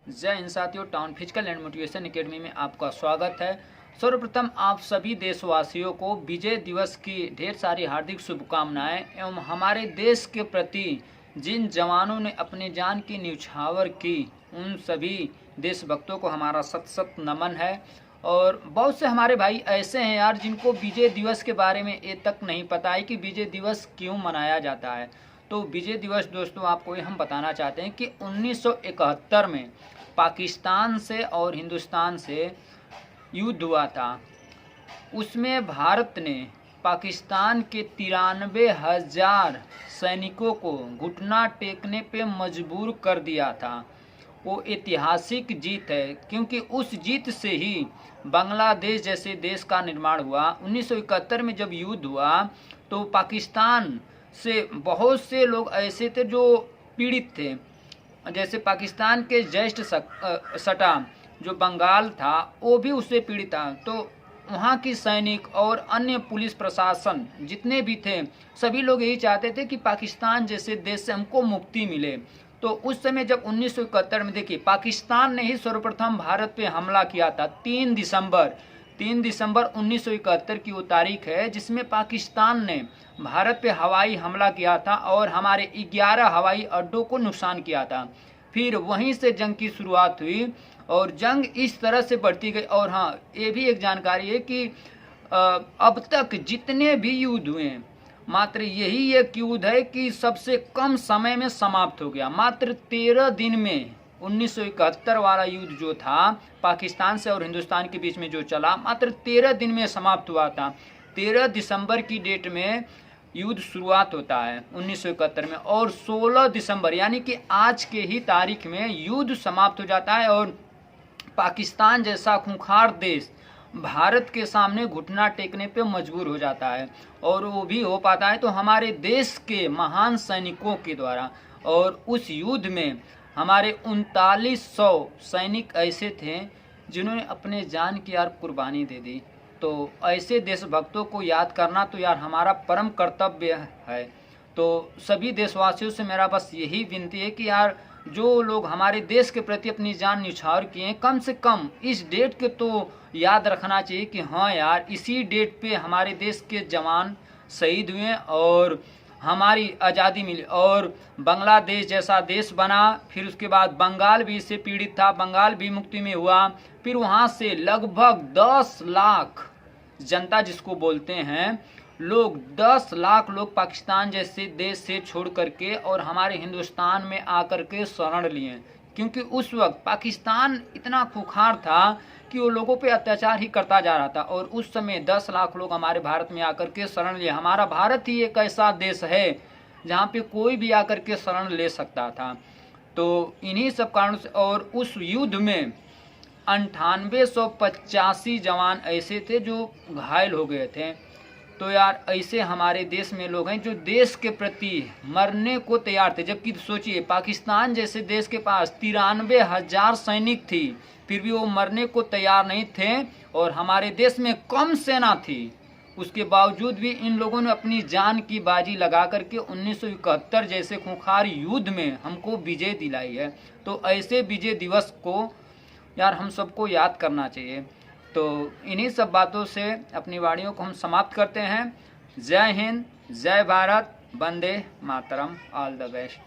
जय हिंद साथियों, town physical and motivation academy में आपका स्वागत है। सर्वप्रथम आप सभी देशवासियों को विजय दिवस की ढेर सारी हार्दिक शुभकामनाएं एवं हमारे देश के प्रति जिन जवानों ने अपनी जान की न्यौछावर की उन सभी देशभक्तों को हमारा सत सत नमन है। और बहुत से हमारे भाई ऐसे हैं यार जिनको विजय दिवस के बारे में ये तक नहीं पता है कि विजय दिवस क्यों मनाया जाता है। तो विजय दिवस दोस्तों आपको हम बताना चाहते हैं कि 1971 में पाकिस्तान से और हिंदुस्तान से युद्ध हुआ था। उसमें भारत ने पाकिस्तान के 93,000 सैनिकों को घुटना टेकने पे मजबूर कर दिया था। वो ऐतिहासिक जीत है क्योंकि उस जीत से ही बांग्लादेश जैसे देश का निर्माण हुआ। 1971 में जब युद्ध हुआ तो पाकिस्तान से बहुत से लोग ऐसे थे जो पीड़ित थे। जैसे पाकिस्तान के जस्ट सटा जो बंगाल था वो भी उससे पीड़ित था। तो वहाँ की सैनिक और अन्य पुलिस प्रशासन जितने भी थे सभी लोग यही चाहते थे कि पाकिस्तान जैसे देश से हमको मुक्ति मिले। तो उस समय जब 1971 में देखिए पाकिस्तान ने ही सर्वप्रथम भारत पे हमला किया था। 3 दिसंबर 1971 की वो तारीख है जिसमें पाकिस्तान ने भारत पे हवाई हमला किया था और हमारे 11 हवाई अड्डों को नुकसान किया था। फिर वहीं से जंग की शुरुआत हुई और जंग इस तरह से बढ़ती गई। और हाँ, ये भी एक जानकारी है कि अब तक जितने भी युद्ध हुए मात्र यही एक युद्ध है कि सबसे कम समय में समाप्त हो गया। मात्र 13 दिन में 1971 वाला युद्ध जो था पाकिस्तान से और हिंदुस्तान के बीच में जो चला मात्र 13 दिन में समाप्त हुआ था। 13 दिसंबर की डेट में युद्ध शुरुआत होता है 1971 में और 16 दिसंबर यानी कि आज के ही तारीख में युद्ध समाप्त हो जाता है और पाकिस्तान जैसा खूंखार देश भारत के सामने घुटना टेकने पे मजबूर हो जाता है। और वो भी हो पाता है तो हमारे देश के महान सैनिकों के द्वारा। और उस युद्ध में हमारे 3900 सैनिक ऐसे थे जिन्होंने अपने जान की यार कुर्बानी दे दी। तो ऐसे देशभक्तों को याद करना तो यार हमारा परम कर्तव्य है। तो सभी देशवासियों से मेरा बस यही विनती है कि यार जो लोग हमारे देश के प्रति अपनी जान न्यौछावर किए कम से कम इस डेट के तो याद रखना चाहिए कि हाँ यार इसी डेट पे हमारे देश के जवान शहीद हुए और हमारी आज़ादी मिली और बांग्लादेश जैसा देश बना। फिर उसके बाद बंगाल भी इससे पीड़ित था, बंगाल भी मुक्ति में हुआ। फिर वहाँ से लगभग 10 लाख जनता जिसको बोलते हैं लोग 10 लाख लोग पाकिस्तान जैसे देश से छोड़ करके और हमारे हिंदुस्तान में आकर के शरण लिए। क्योंकि उस वक्त पाकिस्तान इतना खूंखार था कि वो लोगों पे अत्याचार ही करता जा रहा था। और उस समय 10 लाख लोग हमारे भारत में आकर के शरण लिए। हमारा भारत ही एक ऐसा देश है जहाँ पे कोई भी आकर के शरण ले सकता था। तो इन्हीं सब कारणों से और उस युद्ध में 9885 जवान ऐसे थे जो घायल हो गए थे। तो यार ऐसे हमारे देश में लोग हैं जो देश के प्रति मरने को तैयार थे। जबकि सोचिए पाकिस्तान जैसे देश के पास 93,000 सैनिक थी फिर भी वो मरने को तैयार नहीं थे। और हमारे देश में कम सेना थी उसके बावजूद भी इन लोगों ने अपनी जान की बाजी लगा करके 1971 जैसे खूंखार युद्ध में हमको विजय दिलाई है। तो ऐसे विजय दिवस को यार हम सबको याद करना चाहिए। तो इन्हीं सब बातों से अपनी वाणियों को हम समाप्त करते हैं। जय हिंद, जय Bharat, Vande Mataram, all the best.